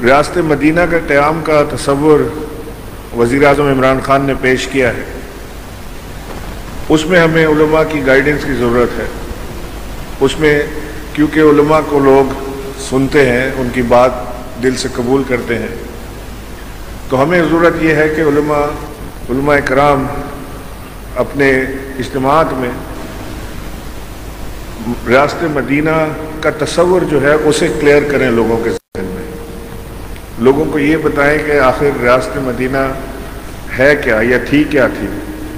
ریاست مدینہ کا قیام کا تصور وزیر اعظم عمران خان نے پیش کیا ہے، اس میں ہمیں علماء کی گائیڈنس کی ضرورت ہے۔ اس میں کیونکہ علماء کو لوگ سنتے ہیں، ان کی بات دل سے قبول کرتے ہیں، تو ہمیں ضرورت یہ ہے کہ علماء کرام اپنے اجتماعات میں ریاست مدینہ کا تصور جو ہے اسے کلیئر کریں لوگوں کے ذہن میں، لوگوں کو یہ بتائیں کہ آخر ریاست مدینہ ہے کیا یا تھی کیا تھی،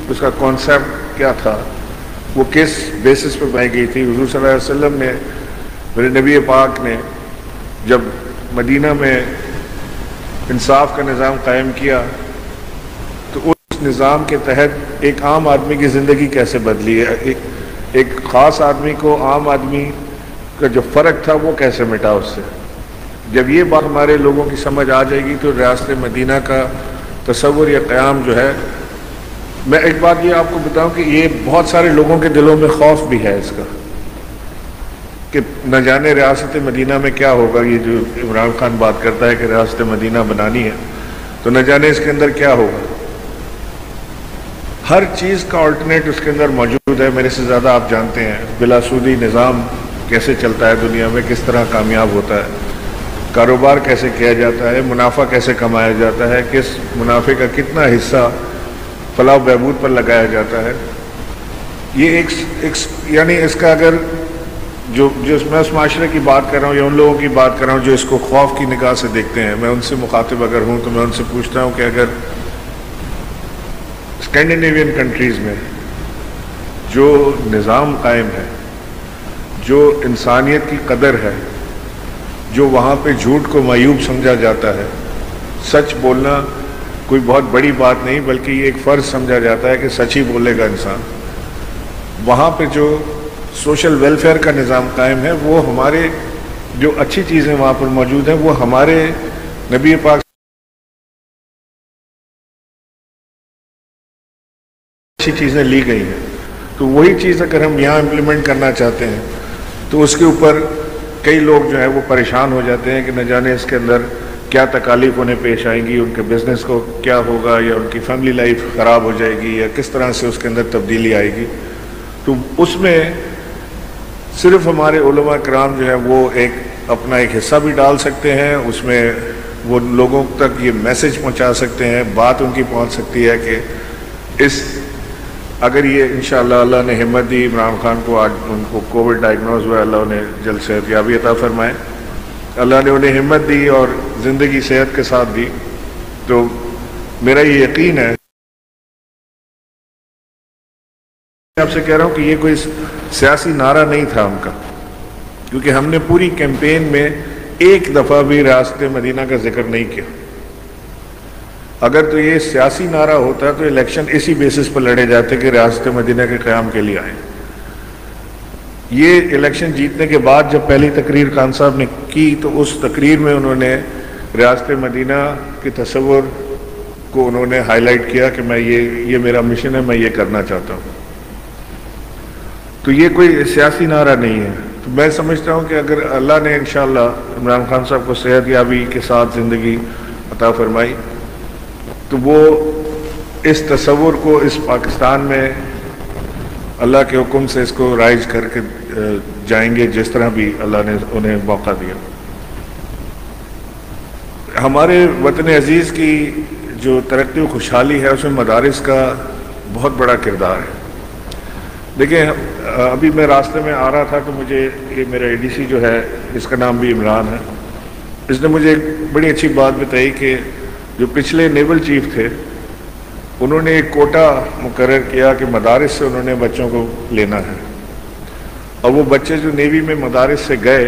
اس کا کانسیپٹ کیا تھا، وہ کس بیسس پہ بنائی گئی تھی۔ حضور صلی اللہ علیہ وسلم نے، میرے نبی پاک نے جب مدینہ میں انصاف کا نظام قائم کیا تو اس نظام کے تحت ایک عام آدمی کی زندگی کیسے بدلی ہے، ایک خاص آدمی کو عام آدمی کا جو فرق تھا وہ کیسے مٹا اس سے۔ جب یہ بات ہمارے لوگوں کی سمجھ آ جائے گی تو ریاست مدینہ کا تصور یا قیام جو ہے، میں ایک بات یہ آپ کو بتاؤں کہ یہ بہت سارے لوگوں کے دلوں میں خوف بھی ہے اس کا کہ نہ جانے ریاست مدینہ میں کیا ہوگا۔ یہ جو عمران خان بات کرتا ہے کہ ریاست مدینہ بنانی ہے تو نہ جانے اس کے اندر کیا ہوگا۔ ہر چیز کا آلٹرنیٹ اس کے اندر موجود ہے، میرے سے زیادہ آپ جانتے ہیں۔ بلا سودی نظام کیسے چلتا ہے دنیا میں، کس طرح کامیاب ہوتا ہے، کاروبار کیسے کیا جاتا ہے، منافع کیسے کمایا جاتا ہے، کس منافع کا کتنا حصہ فلاح و بہبود پر لگایا جاتا ہے۔ یہ ایک یعنی اس کا اگر جو میں اس معاشرے کی بات کر رہا ہوں یا ان لوگوں کی بات کر رہا ہوں جو اس کو خوف کی نگاہ سے دیکھتے ہیں، میں ان سے مخاطب اگر ہوں تو میں ان سے پوچھتا ہوں کہ اگر اسکینڈینیوین کنٹریز میں جو نظام قائم ہے، جو انسانیت کی قدر ہے، جو وہاں پہ جھوٹ کو معیوب سمجھا جاتا ہے، سچ بولنا کوئی بہت بڑی بات نہیں بلکہ یہ ایک فرض سمجھا جاتا ہے کہ سچ ہی بولے گا انسان، وہاں پہ جو سوشل ویلفیئر کا نظام قائم ہے، وہ ہمارے جو اچھی چیزیں وہاں پر موجود ہیں وہ ہمارے نبی پاک اچھی چیزیں لی گئی ہیں، تو وہی چیز اگر ہم یہاں امپلیمنٹ کرنا چاہتے ہیں تو اس کے اوپر کئی لوگ جو ہے وہ پریشان ہو جاتے ہیں کہ نہ جانے اس کے اندر کیا تکالیف انہیں پیش آئیں گی، ان کے بزنس کو کیا ہوگا، یا ان کی فیملی لائف خراب ہو جائے گی، یا کس طرح سے اس کے اندر تبدیلی آئے گی۔ تو اس میں صرف ہمارے علماء کرام جو ہے وہ اپنا ایک حصہ بھی ڈال سکتے ہیں، اس میں وہ لوگوں تک یہ میسج پہنچا سکتے ہیں، بات ان کی پہنچ سکتی ہے کہ اگر یہ انشاءاللہ اللہ نے ہمت دی، عمران خان کو آج ان کو کووڈ ڈائگنوز ہوا، اللہ انہیں جلد صحت یابی عطا فرمائے، اللہ نے انہیں ہمت دی اور زندگی صحت کے ساتھ دی، تو میرا یہ یقین ہے، میں آپ سے کہہ رہا ہوں کہ یہ کوئی سیاسی نعرہ نہیں تھا ان کا، کیونکہ ہم نے پوری کیمپین میں ایک دفعہ بھی ریاست مدینہ کا ذکر نہیں کیا۔ اگر تو یہ سیاسی نعرہ ہوتا تو الیکشن اسی بیسس پر لڑے جاتے کہ ریاست مدینہ کے قیام کے لیے آئیں۔ یہ الیکشن جیتنے کے بعد جب پہلی تقریر خان صاحب نے کی تو اس تقریر میں انہوں نے ریاست مدینہ کے تصور کو انہوں نے ہائی لائٹ کیا کہ میں یہ میرا مشن ہے، میں یہ کرنا چاہتا ہوں۔ تو یہ کوئی سیاسی نعرہ نہیں ہے۔ تو میں سمجھتا ہوں کہ اگر اللہ نے انشاءاللہ عمران خان صاحب کو صحت یابی کے ساتھ زندگی عطا فرمائی تو وہ اس تصور کو اس پاکستان میں اللہ کے حکم سے اس کو رائج کر کے جائیں گے جس طرح بھی اللہ نے انہیں موقع دیا۔ ہمارے وطن عزیز کی جو ترقی و خوشحالی ہے اس میں مدارس کا بہت بڑا کردار ہے۔ دیکھیں، ابھی میں راستے میں آ رہا تھا تو مجھے یہ میرا اے ڈی سی جو ہے، اس کا نام بھی عمران ہے، اس نے مجھے ایک بڑی اچھی بات بتائی کہ جو پچھلے نیول چیف تھے انہوں نے ایک کوٹا مقرر کیا کہ مدارس سے انہوں نے بچوں کو لینا ہے، اور وہ بچے جو نیوی میں مدارس سے گئے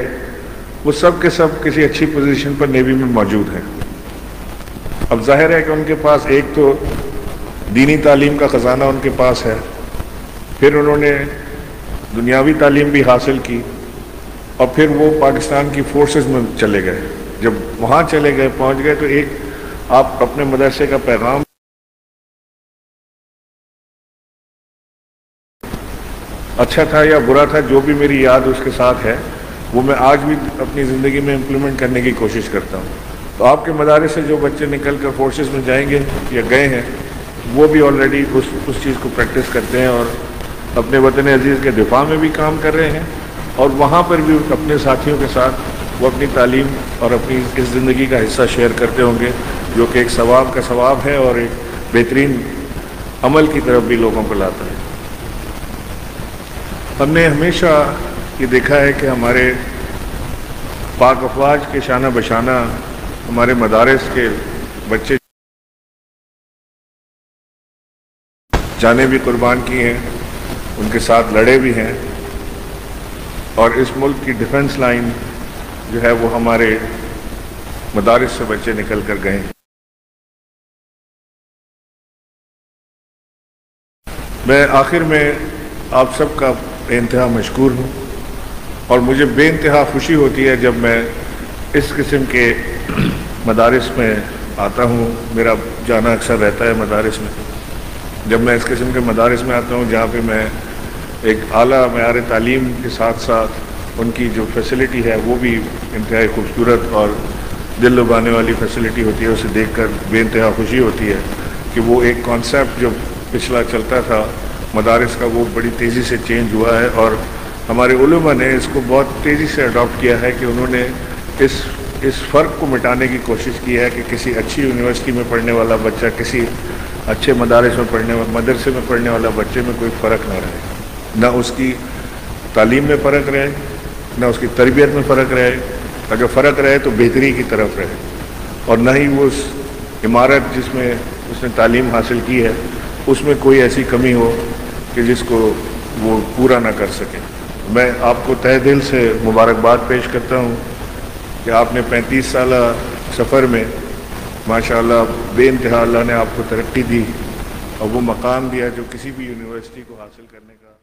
وہ سب کے سب کسی اچھی پوزیشن پر نیوی میں موجود ہیں۔ اب ظاہر ہے کہ ان کے پاس ایک تو دینی تعلیم کا خزانہ ان کے پاس ہے، پھر انہوں نے دنیاوی تعلیم بھی حاصل کی، اور پھر وہ پاکستان کی فورسز میں چلے گئے۔ جب وہاں چلے گئے، پہنچ گئے، تو ایک آپ اپنے مدرسے کا پیغام اچھا تھا یا برا تھا، جو بھی میری یاد اس کے ساتھ ہے، وہ میں آج بھی اپنی زندگی میں امپلیمنٹ کرنے کی کوشش کرتا ہوں. تو آپ کے مدارس سے جو بچے نکل کر فورسز میں جائیں گے یا گئے ہیں وہ بھی آلریڈی اس چیز کو پریکٹس کرتے ہیں اور اپنے وطن عزیز کے دفاع میں بھی کام کر رہے ہیں, اور وہاں پر بھی اپنے ساتھیوں کے ساتھ وہ اپنی تعلیم اور اپنی اس زندگی کا حصہ شیئر کرتے ہوں گے, جو کہ ایک ثواب کا ثواب ہے اور ایک بہترین عمل کی طرف بھی لوگوں کو لاتا ہے. ہم نے ہمیشہ یہ دیکھا ہے کہ ہمارے پاک افواج کے شانہ بشانہ ہمارے مدارس کے بچے جانیں بھی قربان کی ہیں, ان کے ساتھ لڑے بھی ہیں, اور اس ملک کی ڈیفنس لائن جو ہے وہ ہمارے مدارس سے بچے نکل کر گئے. میں آخر میں آپ سب کا بے انتہا مشکور ہوں, اور مجھے بے انتہا خوشی ہوتی ہے جب میں اس قسم کے مدارس میں آتا ہوں. میرا جانا اکثر رہتا ہے مدارس میں. جب میں اس قسم کے مدارس میں آتا ہوں جہاں پہ میں ایک اعلیٰ معیار تعلیم کے ساتھ ساتھ ان کی جو فیسلٹی ہے وہ بھی انتہائی خوبصورت اور دل لبانے والی فیسلٹی ہوتی ہے, اسے دیکھ کر بے انتہا خوشی ہوتی ہے کہ وہ ایک کانسیپٹ جو پچھلا چلتا تھا مدارس کا وہ بڑی تیزی سے چینج ہوا ہے, اور ہمارے علماء نے اس کو بہت تیزی سے اڈاپٹ کیا ہے کہ انہوں نے اس فرق کو مٹانے کی کوشش کی ہے کہ کسی اچھی یونیورسٹی میں پڑھنے والا بچہ کسی اچھے مدارس میں مدرسے میں پڑھنے والا بچے میں کوئی فرق نہ رہے, نہ اس کی تعلیم میں فرق رہے, نہ اس کی تربیت میں فرق رہے. اگر فرق رہے تو بہتری کی طرف رہے, اور نہ ہی وہ اس عمارت جس میں اس نے تعلیم حاصل کی ہے اس میں کوئی ایسی کمی ہو کہ جس کو وہ پورا نہ کر سکے. میں آپ کو تہ دل سے مبارکباد پیش کرتا ہوں کہ آپ نے 35 سالہ سفر میں ماشاءاللہ بے انتہا اللہ نے آپ کو ترقی دی اور وہ مقام دیا جو کسی بھی یونیورسٹی کو حاصل کرنے کا